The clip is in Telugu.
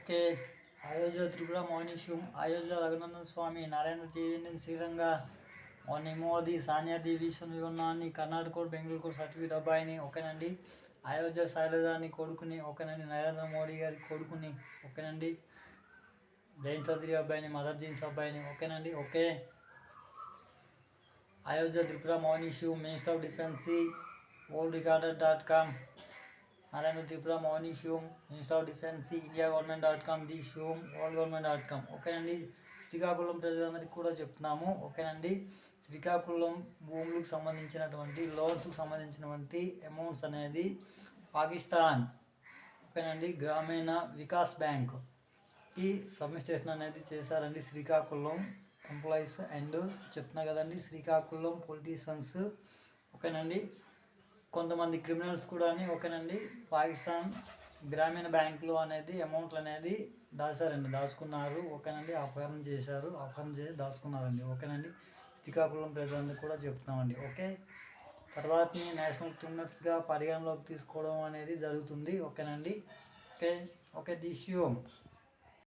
ఓకే. అయోధ్య త్రిపుర మౌనిష్యం అయోధ్య రఘునందన్ స్వామి నారాయణ తీవ్యం శ్రీరంగ మౌని మోదీ సానియా దేవీషన్ వివన్నాన్ని Karnataka code Bengaluru code certificate అబ్బాయిని ఓకేనండి. అయోధ్య శైలజాని కొడుకుని ఓకేనండి. నరేంద్ర మోడీ గారి కొడుకుని ఓకేనండి. జైన్ చౌదరి అబ్బాయిని మదర్ జీన్స్ అబ్బాయిని ఓకేనండి. ఓకే. అయోధ్య త్రిపుర మౌనిష్యం మినిస్టర్ ఆఫ్ డిఫెన్స్ ఓల్డ్ రికార్డర్.com నారాయణ త్రిపుర మౌనిష్యం మినిస్టర్ ఆఫ్ డిఫెన్స్ ఇండియా గవర్నమెంట్.com ది షూమ్ వరల్డ్ గవర్నమెంట్.com ఓకేనండి. శ్రీకాకుళం ప్రజలందరికీ కూడా చెప్తున్నాము ఓకేనండి. శ్రీకాకుళం భూములకు సంబంధించినటువంటి లోన్స్కి సంబంధించినటువంటి అమౌంట్స్ అనేది పాకిస్తాన్ ఓకేనండి గ్రామీణ వికాస్ బ్యాంక్కి సబ్మిస్టేషన్ అనేది చేశారండి. శ్రీకాకుళం ఎంప్లాయీస్ అండ్ చెప్తున్నా కదండి, శ్రీకాకుళం పొలిటీషియన్స్ ఓకేనండి. కొంతమంది క్రిమినల్స్ కూడా ఓకేనండి పాకిస్తాన్ గ్రామీణ బ్యాంకులో అనేది అమౌంట్లు అనేది దాచుకున్నారు ఓకేనండి. అపహరణ చేసి దాచుకున్నారండి ఓకేనండి. శ్రీకాకుళం ప్రజలందరూ కూడా చెప్తున్నామండి. ఓకే. తర్వాతని నేషనల్ క్రిమినల్స్గా పరిగణలోకి తీసుకోవడం అనేది జరుగుతుంది ఓకేనండి. ఓకే. The issue